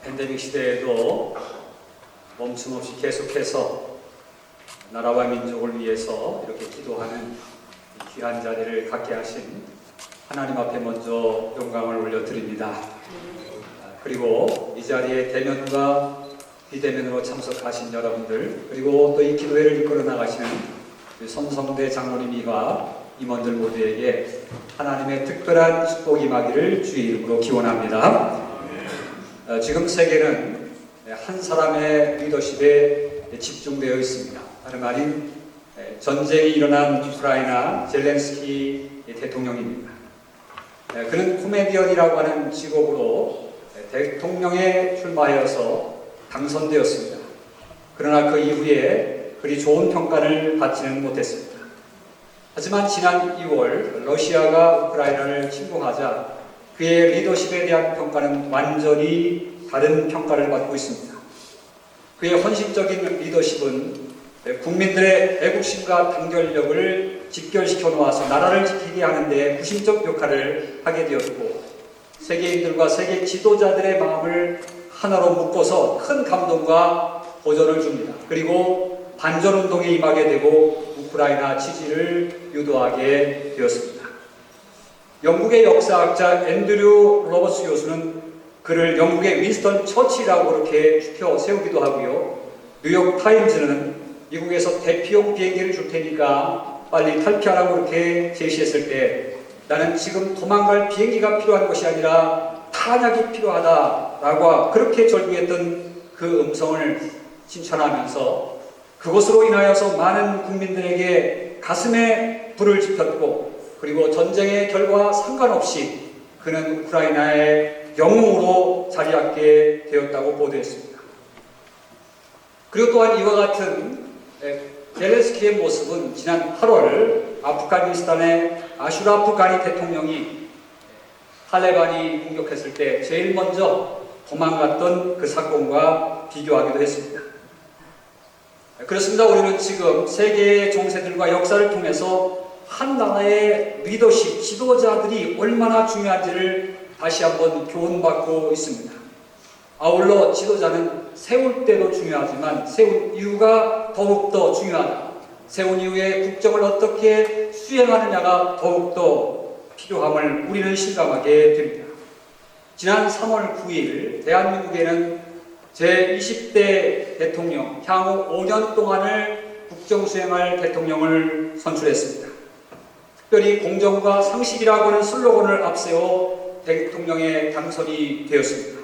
팬데믹 시대에도 멈춤없이 계속해서 나라와 민족을 위해서 이렇게 기도하는 귀한 자리를 갖게 하신 하나님 앞에 먼저 영광을 올려드립니다. 그리고 이 자리에 대면과 비대면으로 참석하신 여러분들, 그리고 또 이 기도회를 이끌어 나가시는 선성대 장로님과 임원들 모두에게 하나님의 특별한 축복이 임하기를 주의 이름으로 기원합니다. 지금 세계는 한 사람의 리더십에 집중되어 있습니다. 다름 아닌 전쟁이 일어난 우크라이나 젤렌스키 대통령입니다. 그는 코미디언이라고 하는 직업으로 대통령에 출마하여서 당선되었습니다. 그러나 그 이후에 그리 좋은 평가를 받지는 못했습니다. 하지만 지난 2월 러시아가 우크라이나를 침공하자 그의 리더십에 대한 평가는 완전히 다른 평가를 받고 있습니다. 그의 헌신적인 리더십은 국민들의 애국심과 단결력을 직결시켜 놓아서 나라를 지키게 하는 데 구심적 역할을 하게 되었고, 세계인들과 세계 지도자들의 마음을 하나로 묶어서 큰 감동과 보전을 줍니다. 그리고 반전운동에 임하게 되고 우크라이나 지지를 유도하게 되었습니다. 영국의 역사학자 앤드류 로버츠 교수는 그를 영국의 윈스턴 처칠이라고 그렇게 추켜 세우기도 하고요. 뉴욕 타임즈는 미국에서 대피용 비행기를 줄 테니까 빨리 탈피하라고 그렇게 제시했을 때, 나는 지금 도망갈 비행기가 필요한 것이 아니라 탄약이 필요하다라고 그렇게 절규했던 그 음성을 신천하면서 그것으로 인하여서 많은 국민들에게 가슴에 불을 지폈고, 그리고 전쟁의 결과와 상관없이 그는 우크라이나의 영웅으로 자리잡게 되었다고 보도했습니다. 그리고 또한 이와 같은 젤렌스키의 모습은 지난 8월 아프가니스탄의 아슈라프 가니 대통령이 탈레반이 공격했을 때 제일 먼저 도망갔던 그 사건과 비교하기도 했습니다. 그렇습니다. 우리는 지금 세계의 정세들과 역사를 통해서 한 나라의 리더십, 지도자들이 얼마나 중요한지를 다시 한번 교훈받고 있습니다. 아울러 지도자는 세울 때도 중요하지만 세운 이유가 더욱더 중요하다. 세운 이후에 국정을 어떻게 수행하느냐가 더욱더 필요함을 우리는 실감하게 됩니다. 지난 3월 9일 대한민국에는 제20대 대통령, 향후 5년 동안을 국정 수행할 대통령을 선출했습니다. 특별히 공정과 상식이라고 하는 슬로건을 앞세워 대통령에 당선이 되었습니다.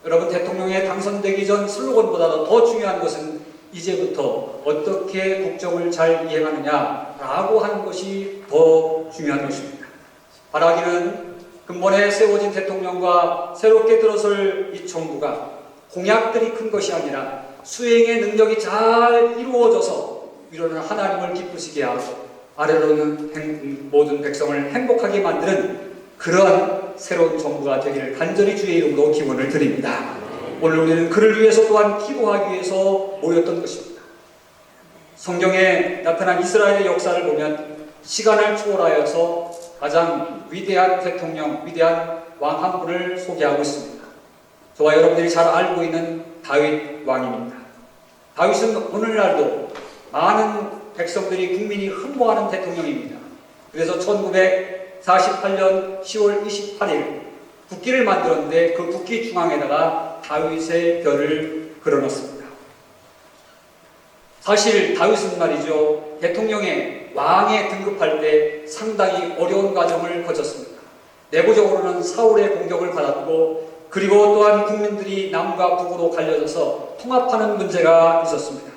여러분, 대통령에 당선되기 전 슬로건보다도 더 중요한 것은 이제부터 어떻게 국정을 잘 이행하느냐라고 하는 것이 더 중요한 것입니다. 바라기는 근본에 세워진 대통령과 새롭게 들어설 이 정부가 공약들이 큰 것이 아니라 수행의 능력이 잘 이루어져서 위로는 하나님을 기쁘시게 하고 아래로는 모든 백성을 행복하게 만드는 그러한 새로운 정부가 되기를 간절히 주의 이름으로 기원을 드립니다. 오늘 우리는 그를 위해서 또한 기도하기 위해서 모였던 것입니다. 성경에 나타난 이스라엘의 역사를 보면 시간을 초월하여서 가장 위대한 대통령, 위대한 왕 한 분을 소개하고 있습니다. 저와 여러분들이 잘 알고 있는 다윗 왕입니다. 다윗은 오늘날도 많은 백성들이, 국민이 흠모하는 대통령입니다. 그래서 1948년 10월 28일 국기를 만들었는데 그 국기 중앙에다가 다윗의 별을 그려놓습니다. 사실 다윗은 말이죠, 대통령의 왕에 등급할 때 상당히 어려운 과정을 거쳤습니다. 내부적으로는 사울의 공격을 받았고, 그리고 또한 국민들이 남과 북으로 갈려져서 통합하는 문제가 있었습니다.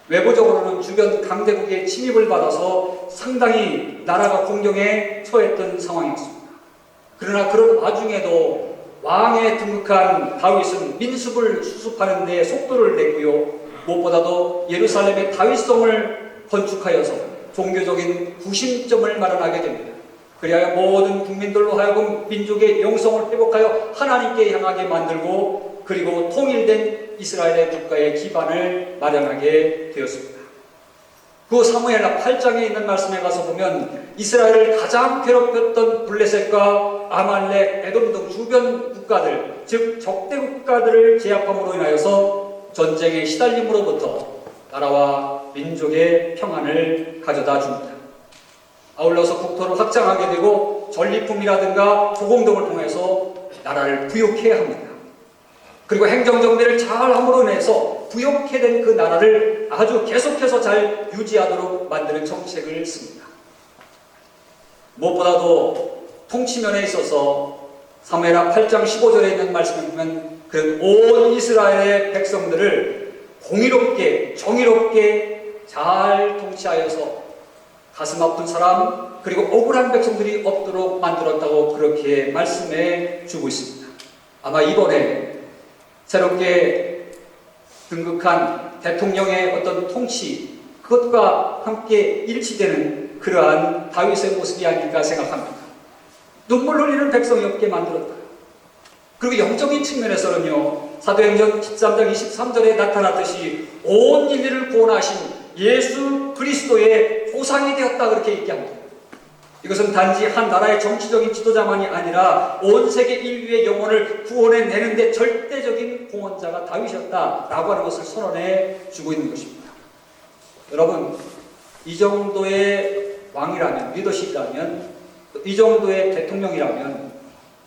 외부적으로는 주변 강대국의 침입을 받아서 상당히 나라가 공경에 처했던 상황이었습니다. 그러나 그런 와중에도 왕에 등극한 다윗은 민수를 수습하는 데 속도를 냈고요. 무엇보다도 예루살렘의 다윗성을 건축하여서 종교적인 구심점을 마련하게 됩니다. 그리하여 모든 국민들로 하여금 민족의 영성을 회복하여 하나님께 향하게 만들고, 그리고 통일된 이스라엘의 국가의 기반을 마련하게 되었습니다. 그 사무엘하 8장에 있는 말씀에 가서 보면 이스라엘을 가장 괴롭혔던 블레셋과 아말렉, 에돔 등 주변 국가들, 즉 적대 국가들을 제압함으로 인하여서 전쟁의 시달림으로부터 나라와 민족의 평안을 가져다 줍니다. 아울러서 국토를 확장하게 되고 전리품이라든가 조공 등을 통해서 나라를 부욕해야 합니다. 그리고 행정정비를 잘함으로 인해서 부욕해 된 그 나라를 아주 계속해서 잘 유지하도록 만드는 정책을 씁니다. 무엇보다도 통치면에 있어서 사무엘하 8장 15절에 있는 말씀을 보면 그 온 이스라엘의 백성들을 공의롭게 정의롭게 잘 통치하여서 가슴 아픈 사람 그리고 억울한 백성들이 없도록 만들었다고 그렇게 말씀해 주고 있습니다. 아마 이번에 새롭게 등극한 대통령의 어떤 통치 그것과 함께 일치되는 그러한 다윗의 모습이 아닐까 생각합니다. 눈물 흘리는 백성이 없게 만들었다. 그리고 영적인 측면에서는요, 사도행전 13장 23절에 나타났듯이 온 인류를 구원하신 예수 그리스도의 보상이 되었다 그렇게 얘기합니다. 이것은 단지 한 나라의 정치적인 지도자만이 아니라 온 세계 인류의 영혼을 구원해내는데 절대적인 공헌자가 다윗이었다라고 하는 것을 선언해 주고 있는 것입니다. 여러분, 이 정도의 왕이라면, 리더십이라면, 이 정도의 대통령이라면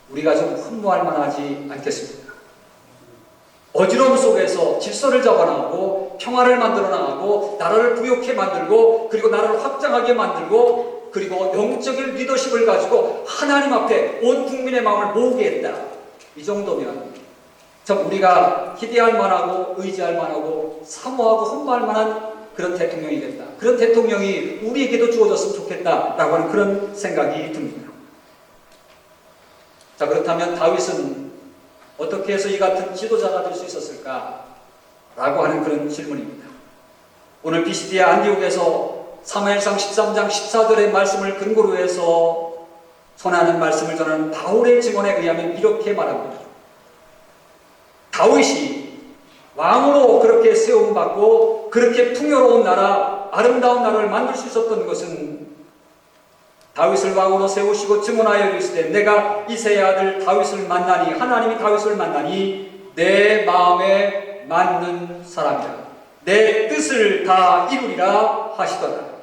우리가 좀 흠모할 만하지 않겠습니까? 어지러움 속에서 질서를 잡아나가고 평화를 만들어 나가고 나라를 부욕해 만들고 그리고 나라를 확장하게 만들고 그리고 영적인 리더십을 가지고 하나님 앞에 온 국민의 마음을 모으게 했다. 이 정도면 참 우리가 기대할 만하고 의지할 만하고 사모하고 흠모할 만한 그런 대통령이겠다. 그런 대통령이 우리에게도 주어졌으면 좋겠다라고 하는 그런 생각이 듭니다. 자, 그렇다면 다윗은 어떻게 해서 이 같은 지도자가 될 수 있었을까? 라고 하는 그런 질문입니다. 오늘 비시디아 안디옥에서 사무엘상 13장 14절의 말씀을 근거로 해서 전하는 말씀을 전하는 바울의 증언에 의하면 이렇게 말합니다. 다윗이 왕으로 그렇게 세움받고 그렇게 풍요로운 나라, 아름다운 나라를 만들 수 있었던 것은 다윗을 왕으로 세우시고 증언하여 이르시되 내가 이새의 아들 다윗을 만나니 하나님이 다윗을 만나니 내 마음에 맞는 사람이라 내 뜻을 다 이루리라 하시더라.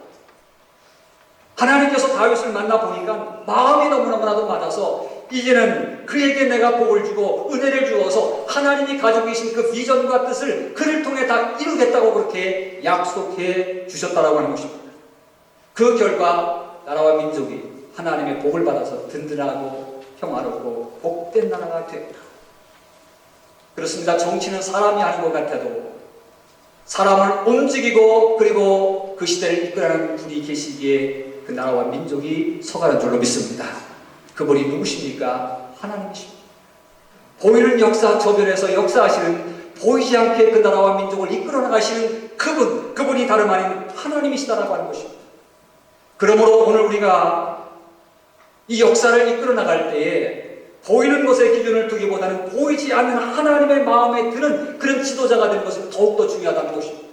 하나님께서 다윗을 만나보니까 마음이 너무너무나도 맞아서 이제는 그에게 내가 복을 주고 은혜를 주어서 하나님이 가지고 계신 그 비전과 뜻을 그를 통해 다 이루겠다고 그렇게 약속해 주셨다라고 하는 것입니다. 그 결과 나라와 민족이 하나님의 복을 받아서 든든하고 평화롭고 복된 나라가 되었다. 그렇습니다. 정치는 사람이 하는 것 같아도 사람을 움직이고 그리고 그 시대를 이끌어가는 분이 계시기에 그 나라와 민족이 서가는 줄로 믿습니다. 그분이 누구십니까? 하나님이십니다. 보이는 역사 저변에서 역사하시는 보이지 않게 그 나라와 민족을 이끌어 나가시는 그분이 다름 아닌 하나님이시다라고 하는 것입니다. 그러므로 오늘 우리가 이 역사를 이끌어 나갈 때에 보이는 것에 기준을 두기보다는 보이지 않는 하나님의 마음에 드는 그런 지도자가 되는 것은 더욱더 중요하다는 것입니다.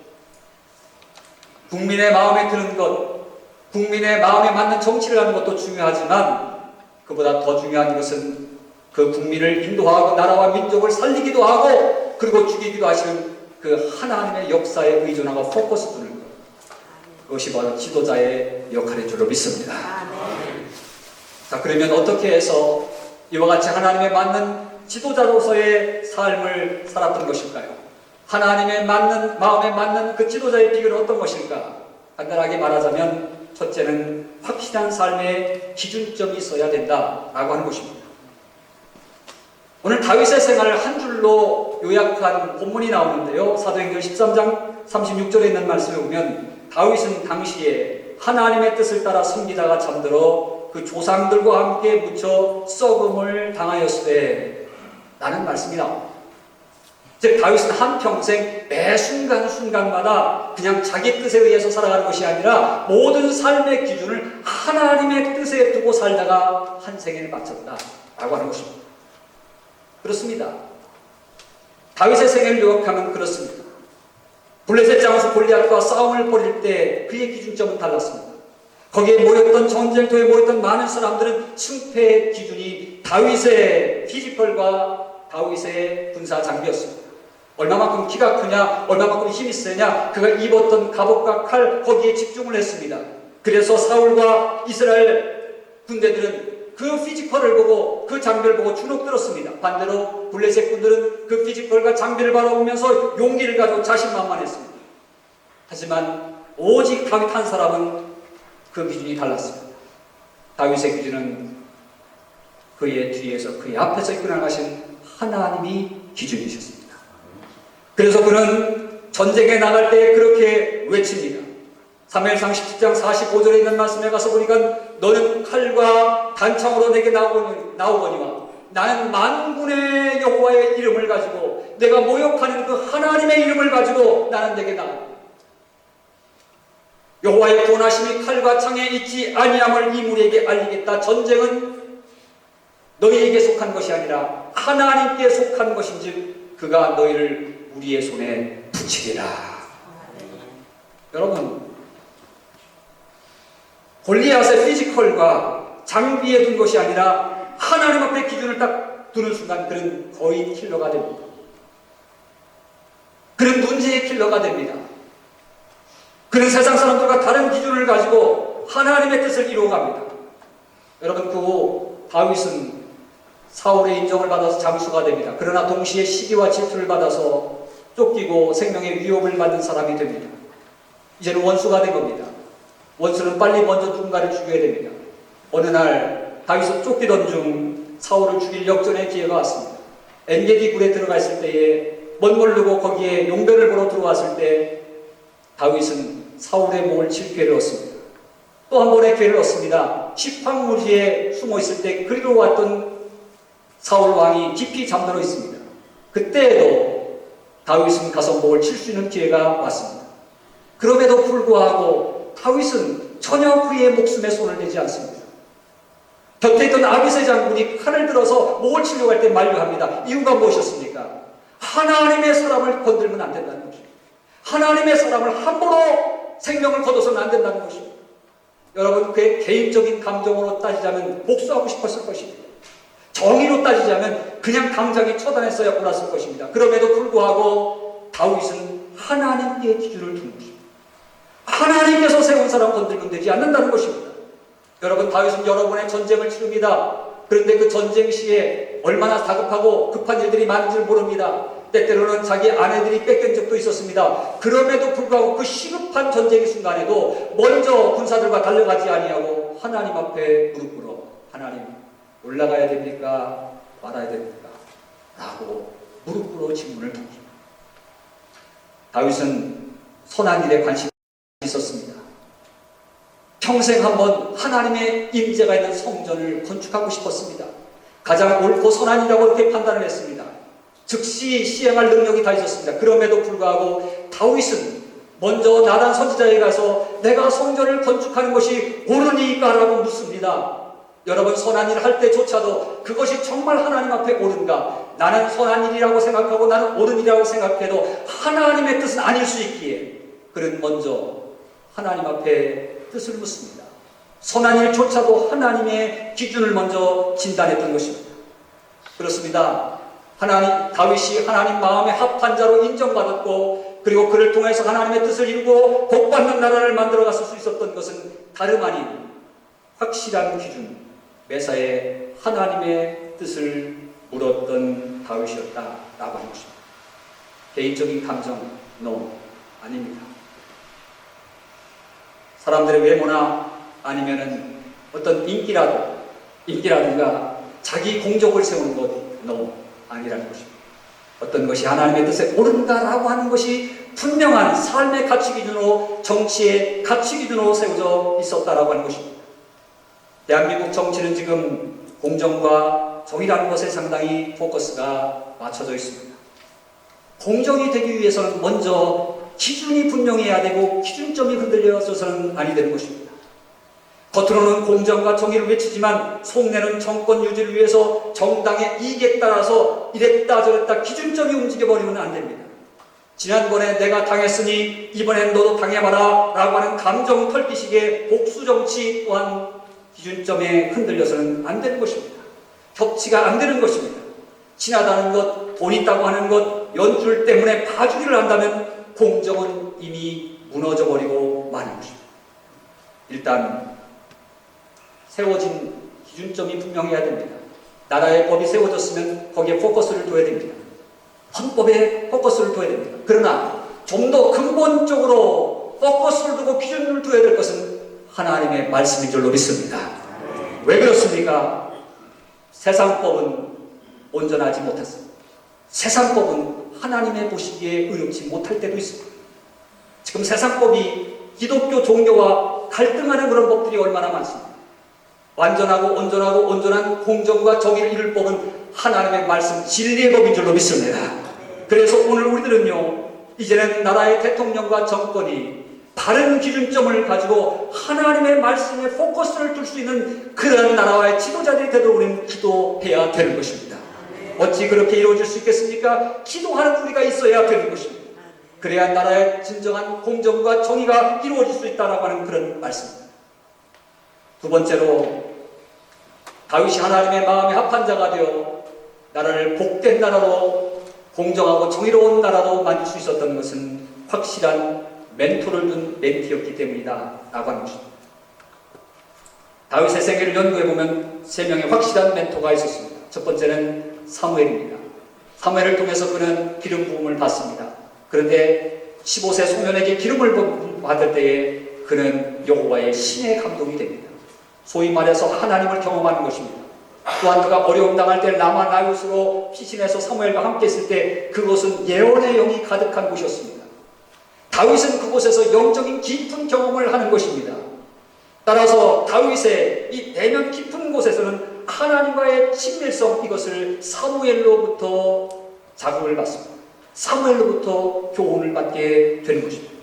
국민의 마음에 드는 것, 국민의 마음에 맞는 정치를 하는 것도 중요하지만 그보다 더 중요한 것은 그 국민을 인도하고 나라와 민족을 살리기도 하고 그리고 죽이기도 하시는 그 하나님의 역사에 의존하고 포커스 두는 것. 그것이 바로 지도자의 역할인 줄로 믿습니다. 자, 그러면 어떻게 해서 이와 같이 하나님에 맞는 지도자로서의 삶을 살았던 것일까요? 하나님의 맞는 마음에 맞는 그 지도자의 비결은 어떤 것일까? 간단하게 말하자면 첫째는 확실한 삶의 기준점이 있어야 된다라고 하는 것입니다. 오늘 다윗의 생활을 한 줄로 요약한 본문이 나오는데요. 사도행전 13장 36절에 있는 말씀에 보면 다윗은 당시에 하나님의 뜻을 따라 섬기다가 잠들어 그 조상들과 함께 묻혀 썩음을 당하였으되 라는 말씀이 나옵니다. 즉 다윗은 한평생 매 순간순간마다 그냥 자기 뜻에 의해서 살아가는 것이 아니라 모든 삶의 기준을 하나님의 뜻에 두고 살다가 한 생을 마쳤다라고 하는 것입니다. 그렇습니다. 다윗의 생애를 요약하면 그렇습니다. 블레셋 장수 골리앗과 싸움을 벌일 때 그의 기준점은 달랐습니다. 거기에 모였던 전쟁터에 모였던 많은 사람들은 승패의 기준이 다윗의 피지컬과 다윗의 군사 장비였습니다. 얼마만큼 키가 크냐, 얼마만큼 힘이 세냐, 그가 입었던 갑옷과 칼, 거기에 집중을 했습니다. 그래서 사울과 이스라엘 군대들은 그 피지컬을 보고, 그 장비를 보고 주눅들었습니다. 반대로 블레셋 군들은 그 피지컬과 장비를 바라보면서 용기를 가지고 자신만만했습니다. 하지만 오직 다윗 한 사람은 그 기준이 달랐습니다. 다윗의 기준은 그의 뒤에서, 그의 앞에서 이끌어 나가신 하나님이 기준이셨습니다. 그래서 그는 전쟁에 나갈 때 그렇게 외칩니다. 사무엘상 17장 45절에 있는 말씀에 가서 보니까 너는 칼과 단창으로 내게 나오거니와 나는 만군의 여호와의 이름을 가지고 내가 모욕하는 그 하나님의 이름을 가지고 나는 내게 나온다. 여호와의 구원하심이 칼과 창에 있지 아니함을 이 무리에게 알리겠다. 전쟁은 너희에게 속한 것이 아니라 하나님께 속한 것인즉 그가 너희를 우리의 손에 붙이리라. 여러분, 골리앗의 피지컬과 장비에 둔 것이 아니라 하나님 앞에 기준을 딱 두는 순간 그는 거의 킬러가 됩니다. 그는 문제의 킬러가 됩니다. 그는 세상 사람들과 다른 기준을 가지고 하나님의 뜻을 이루어갑니다. 여러분, 그 후 다윗은 사울의 인정을 받아서 장수가 됩니다. 그러나 동시에 시기와 질투를 받아서 쫓기고 생명의 위협을 받는 사람이 됩니다. 이제는 원수가 된 겁니다. 원수는 빨리 먼저 누군가를 죽여야 됩니다. 어느 날 다윗은 쫓기던 중 사울을 죽일 역전의 기회가 왔습니다. 엔게디 굴에 들어가 있을 때에 멋모르고 거기에 용변을 보러 들어왔을 때 다윗은 사울의 목을 칠 기회를 얻습니다. 또 한 번의 기회를 얻습니다. 시팡무리에 숨어 있을 때 그리로 왔던 사울 왕이 깊이 잠들어 있습니다. 그때에도 다윗은 가서 목을 칠 수 있는 기회가 왔습니다. 그럼에도 불구하고 다윗은 전혀 그의 목숨에 손을 대지 않습니다. 곁에 있던 아비새 장군이 칼을 들어서 목을 치려고 할 때 만류합니다. 이유가 무엇이었습니까? 하나님의 사람을 건들면 안 된다는 것입니다. 하나님의 사람을 함부로 생명을 거둬서는 안 된다는 것입니다. 여러분, 그의 개인적인 감정으로 따지자면 복수하고 싶었을 것입니다. 정의로 따지자면 그냥 당장에 처단했어야 옳았을 것입니다. 그럼에도 불구하고 다윗은 하나님께 기준을 둔 것입니다. 하나님께서 세운 사람 건들면 되지 않는다는 것입니다. 여러분, 다윗은 여러 번의 전쟁을 치릅니다. 그런데 그 전쟁 시에 얼마나 다급하고 급한 일들이 많은 줄 모릅니다. 때때로는 자기 아내들이 뺏긴 적도 있었습니다. 그럼에도 불구하고 그 시급한 전쟁의 순간에도 먼저 군사들과 달려가지 아니하고 하나님 앞에 무릎 꿇어 하나님, 올라가야 됩니까? 말아야 됩니까? 라고 무릎 꿇어 질문을 던집니다. 다윗은 선한 일에 관심이 있었습니다. 평생 한번 하나님의 임재가 있는 성전을 건축하고 싶었습니다. 가장 옳고 선한 일이라고 이렇게 판단을 했습니다. 즉시 시행할 능력이 다 있었습니다. 그럼에도 불구하고 다윗은 먼저 나단 선지자에게 가서 내가 성전을 건축하는 것이 옳으니까? 라고 묻습니다. 여러분, 선한 일을 할 때조차도 그것이 정말 하나님 앞에 옳은가? 나는 선한 일이라고 생각하고 나는 옳은 일이라고 생각해도 하나님의 뜻은 아닐 수 있기에 그는 먼저 하나님 앞에 뜻을 묻습니다. 선한 일조차도 하나님의 기준을 먼저 진단했던 것입니다. 그렇습니다. 다윗이 하나님 마음에 합한 자로 인정받았고 그리고 그를 통해서 하나님의 뜻을 이루고 복받는 나라를 만들어갔을 수 있었던 것은 다름 아닌 확실한 기준, 메사의 하나님의 뜻을 물었던 다윗이었다라고 하는 것입니다. 개인적인 감정, no, 아닙니다. 사람들의 외모나 아니면은 어떤 인기라든가 자기 공적을 세우는 것, no, 아니라는 것입니다. 어떤 것이 하나님의 뜻에 옳은가라고 하는 것이 분명한 삶의 가치 기준으로, 정치의 가치 기준으로 세워져 있었다라고 하는 것입니다. 대한민국 정치는 지금 공정과 정의라는 것에 상당히 포커스가 맞춰져 있습니다. 공정이 되기 위해서는 먼저 기준이 분명해야 되고 기준점이 흔들려서는 아니 되는 것입니다. 겉으로는 공정과 정의를 외치지만 속내는 정권 유지를 위해서 정당의 이익에 따라서 이랬다 저랬다 기준점이 움직여버리면 안 됩니다. 지난번에 내가 당했으니 이번엔 너도 당해봐라 라고 하는 감정 털기식의 복수정치 또한 기준점에 흔들려서는 안 되는 것입니다. 협치가 안 되는 것입니다. 친하다는 것, 돈 있다고 하는 것, 연줄 때문에 봐주기를 한다면 공정은 이미 무너져버리고 마는 것입니다. 일단 세워진 기준점이 분명해야 됩니다. 나라의 법이 세워졌으면 거기에 포커스를 둬야 됩니다. 헌법에 포커스를 둬야 됩니다. 그러나 좀 더 근본적으로 포커스를 두고 기준을 둬야 될 것은 하나님의 말씀인 줄로 믿습니다. 왜 그렇습니까? 세상법은 온전하지 못했습니다. 세상법은 하나님의 보시기에 의롭지 못할 때도 있습니다. 지금 세상법이 기독교 종교와 갈등하는 그런 법들이 얼마나 많습니다. 완전하고 온전하고 온전한 공정과 정의를 이룰 법은 하나님의 말씀 진리의 법인 줄로 믿습니다. 그래서 오늘 우리들은요, 이제는 나라의 대통령과 정권이 바른 기준점을 가지고 하나님의 말씀에 포커스를 둘 수 있는 그런 나라와의 지도자들이 되도록 우리는 기도해야 되는 것입니다. 어찌 그렇게 이루어질 수 있겠습니까? 기도하는 우리가 있어야 되는 것입니다. 그래야 나라의 진정한 공정과 정의가 이루어질 수 있다라고 하는 그런 말씀입니다. 두 번째로 다윗이 하나님의 마음에 합한 자가 되어 나라를 복된 나라로 공정하고 정의로운 나라로 만들 수 있었던 것은 확실한 멘토를 둔 멘티였기 때문이다 라고 하는 것입니다. 다윗의 생애를 연구해보면 세 명의 확실한 멘토가 있었습니다. 첫 번째는 사무엘입니다. 사무엘을 통해서 그는 기름 부음을 받습니다. 그런데 15세 소년에게 기름을 받을 때에 그는 여호와의 신의 감동이 됩니다. 소위 말해서 하나님을 경험하는 것입니다. 또한 그가 어려움 당할 때 라마 나윗으로 피신해서 사무엘과 함께 있을 때 그곳은 예언의 영이 가득한 곳이었습니다. 다윗은 그곳에서 영적인 깊은 경험을 하는 것입니다. 따라서 다윗의 이 내면 깊은 곳에서는 하나님과의 친밀성, 이것을 사무엘로부터 자극을 받습니다. 사무엘로부터 교훈을 받게 되는 것입니다.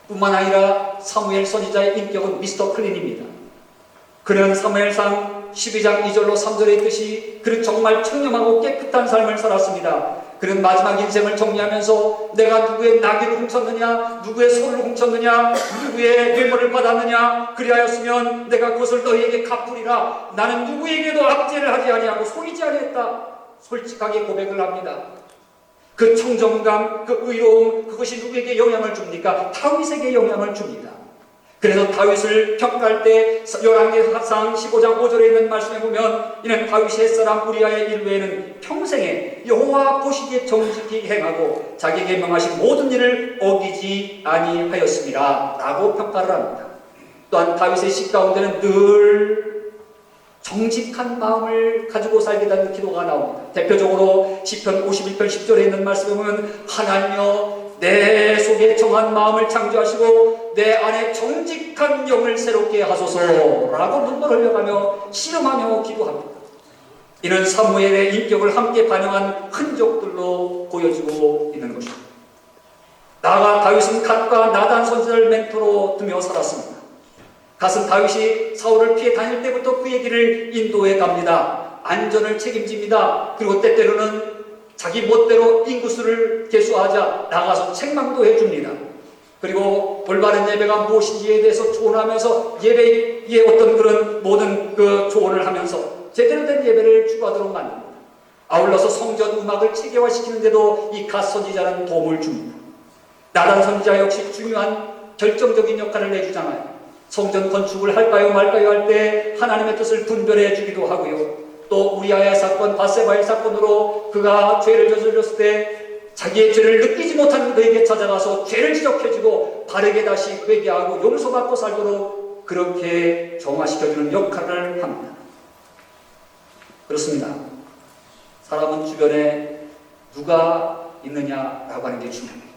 뿐만 아니라 사무엘 선지자의 인격은 미스터 클린입니다. 그는 사무엘상 12장 2절로 3절에 있듯이 그는 정말 청렴하고 깨끗한 삶을 살았습니다. 그는 마지막 인생을 정리하면서 내가 누구의 나귀를 훔쳤느냐, 누구의 소를 훔쳤느냐, 누구의 뇌물을 받았느냐, 그리하였으면 내가 그것을 너희에게 갚으리라. 나는 누구에게도 압제를 하지 아니하고 속이지 아니했다. 솔직하게 고백을 합니다. 그 청정감, 그 의로움, 그것이 누구에게 영향을 줍니까? 다윗에게 영향을 줍니다. 그래서 다윗을 평가할 때 열왕기상 15장 5절에 있는 말씀에 보면 이는 다윗이 햇사람 우리아의 일외에는 평생에 여호와 보시기에 정직히 행하고 자기에게 명하신 모든 일을 어기지 아니하였습니다 라고 평가를 합니다. 또한 다윗의 시 가운데는 늘 정직한 마음을 가지고 살게 되는 기도가 나옵니다. 대표적으로 시편 51편 10절에 있는 말씀에 보면 하나님여 내 속에 정한 마음을 창조하시고 내 안에 정직한 영을 새롭게 하소서라고 눈물을 흘려가며 씨름하며 기도합니다. 이는 사무엘의 인격을 함께 반영한 흔적들로 보여지고 있는 것입니다. 나아가 다윗은 갓과 나단 선지자를 멘토로 두며 살았습니다. 갓은 다윗이 사울을 피해 다닐 때부터 그의 길을 인도해 갑니다. 안전을 책임집니다. 그리고 때때로는 자기 멋대로 인구수를 계수하자 나가서 책망도 해줍니다. 그리고 올바른 예배가 무엇인지에 대해서 조언하면서 예배의 어떤 그런 모든 그 조언을 하면서 제대로 된 예배를 추구하도록 만듭니다. 아울러서 성전 음악을 체계화시키는데도 이 갓 선지자는 도움을 줍니다. 나단 선지자 역시 중요한 결정적인 역할을 해주잖아요. 성전 건축을 할까요 말까요 할 때 하나님의 뜻을 분별해 주기도 하고요. 또 우리아의 사건, 밧세바의 사건으로 그가 죄를 저질렀을 때 자기의 죄를 느끼지 못한 그에게 찾아가서 죄를 지적해주고 바르게 다시 회개하고 용서받고 살도록 그렇게 정화시켜주는 역할을 합니다. 그렇습니다. 사람은 주변에 누가 있느냐라고 하는 게 중요합니다.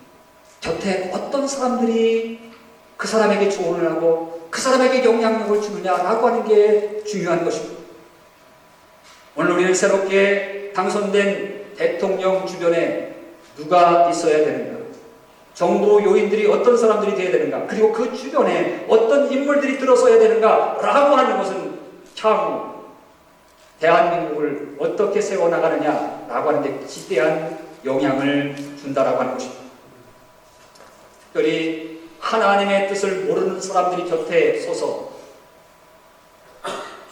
곁에 어떤 사람들이 그 사람에게 조언을 하고 그 사람에게 영향력을 주느냐라고 하는 게 중요한 것입니다. 오늘 우리는 새롭게 당선된 대통령 주변에 누가 있어야 되는가? 정부 요인들이 어떤 사람들이 되어야 되는가? 그리고 그 주변에 어떤 인물들이 들어서야 되는가? 라고 하는 것은 향후 대한민국을 어떻게 세워나가느냐? 라고 하는 데 지대한 영향을 준다라고 하는 것입니다. 특별히 하나님의 뜻을 모르는 사람들이 곁에 서서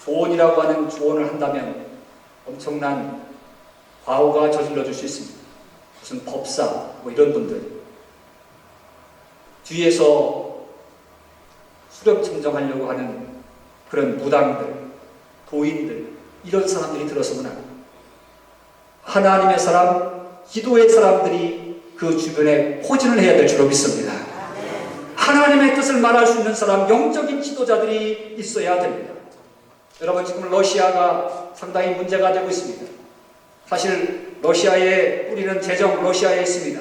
조언이라고 하는 조언을 한다면 엄청난 과오가 저질러질 수 있습니다. 무슨 법사 뭐 이런 분들 뒤에서 수렴 청정하려고 하는 그런 무당들, 도인들 이런 사람들이 들어서면 안 됩니다. 하나님의 사람, 기도의 사람들이 그 주변에 포진을 해야 될 줄로 믿습니다. 하나님의 뜻을 말할 수 있는 사람, 영적인 지도자들이 있어야 됩니다. 여러분, 지금 러시아가 상당히 문제가 되고 있습니다. 사실 러시아의 뿌리는 제정 러시아에 있습니다.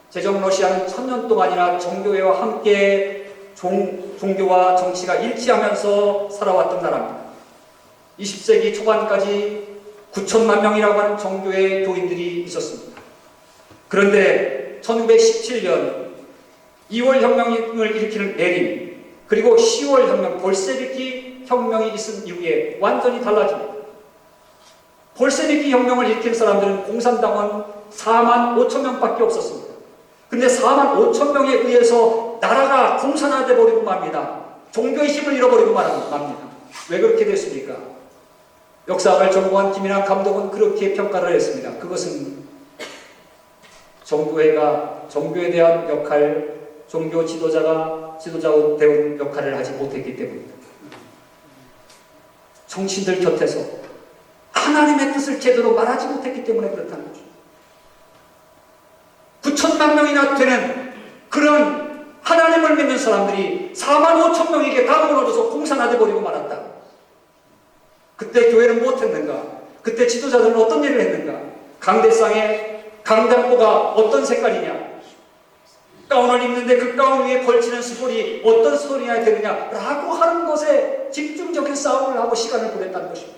제정 러시아는 1000년 동안이나 정교회와 함께 종교와 정치가 일치하면서 살아왔던 나라입니다. 20세기 초반까지 9천만 명이라고 하는 정교회 교인들이 있었습니다. 그런데 1917년 2월 혁명을 일으키는 레닌, 그리고 10월 혁명, 볼셰비키 혁명이 있은 이후에 완전히 달라집니다. 볼셰비키 혁명을 일으킨 사람들은 공산당원 4만 5천 명밖에 없었습니다. 근데 4만 5천 명에 의해서 나라가 공산화돼 버리고 맙니다. 종교의 힘을 잃어버리고 맙니다. 왜 그렇게 됐습니까? 역사학을 전공한 김인환 감독은 그렇게 평가를 했습니다. 그것은 정교에 대한 역할, 종교 지도자가 지도자로 역할을 하지 못했기 때문입니다. 정치인들 곁에서 하나님의 뜻을 제대로 말하지 못했기 때문에 그렇다는 거죠. 9천만 명이나 되는 그런 하나님을 믿는 사람들이 4만 5천 명에게 다 무너져서 공산화돼 버리고 말았다. 그때 교회는 무엇했는가? 그때 지도자들은 어떤 일을 했는가? 강대상에 강단보가 어떤 색깔이냐? 가운을 입는데 그 가운 위에 걸치는 스토리 어떤 스토리냐 되느냐라고 하는 것에 집중적인 싸움을 하고 시간을 보냈다는 것입니다.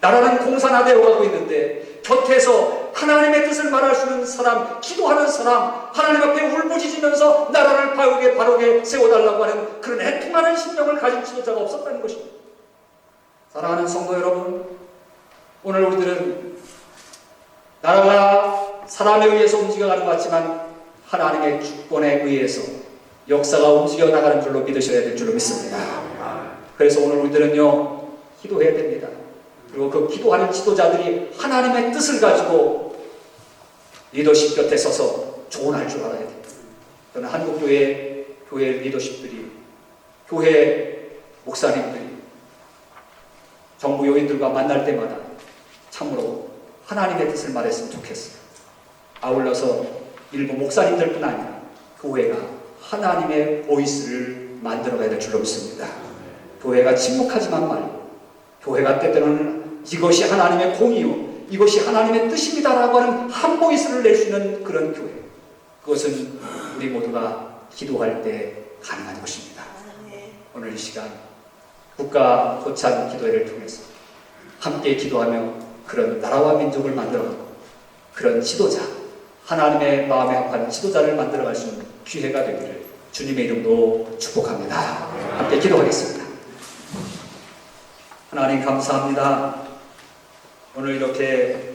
나라는 공산화되어 가고 있는데 곁에서 하나님의 뜻을 말할 수 있는 사람, 기도하는 사람, 하나님 앞에 울부짖으면서 나라를 바르게 세워달라고 하는 그런 애통하는 심령을 가진 지도자가 없었다는 것입니다. 사랑하는 성도 여러분, 오늘 우리들은 나라가 사람에 의해서 움직여가는 것 같지만 하나님의 주권에 의해서 역사가 움직여 나가는 줄로 믿으셔야 될 줄로 믿습니다. 그래서 오늘 우리들은요, 기도해야 됩니다. 그리고 그 기도하는 지도자들이 하나님의 뜻을 가지고 리더십 곁에 서서 조언할 줄 알아야 됩니다. 저는 한국교회 리더십들이, 교회 목사님들이 정부 요인들과 만날 때마다 참으로 하나님의 뜻을 말했으면 좋겠어요. 아울러서 일부 목사님들뿐 아니라 교회가 하나님의 보이스를 만들어가야 될 줄로 믿습니다. 교회가 침묵하지만 말고, 교회가 때때로는 이것이 하나님의 공이요, 이것이 하나님의 뜻입니다라고 하는 한 보이스를 낼 수 있는 그런 교회, 그것은 우리 모두가 기도할 때 가능한 것입니다. 오늘 이 시간 국가 도찬 기도회를 통해서 함께 기도하며 그런 나라와 민족을 만들어가고 그런 지도자, 하나님의 마음에 합한 지도자를 만들어갈 수 있는 기회가 되기를 주님의 이름으로 축복합니다. 함께 기도하겠습니다. 하나님 감사합니다. 오늘 이렇게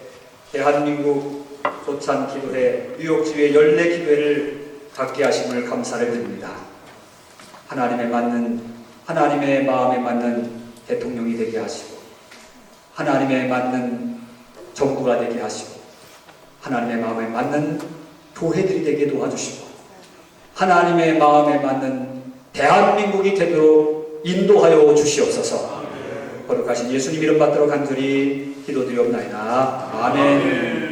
대한민국 도찬 기도회, 뉴욕주의 연례 기도회를 갖게 하심을 감사를 드립니다. 하나님의 마음에 맞는 대통령이 되게 하시고, 하나님에 맞는 정부가 되게 하시고, 하나님의 마음에 맞는 교회들이 되게 도와주시고, 하나님의 마음에 맞는 대한민국이 되도록 인도하여 주시옵소서. 거룩하신 예수님 이름 받들어 간절히 기도드리옵나이다. 아멘.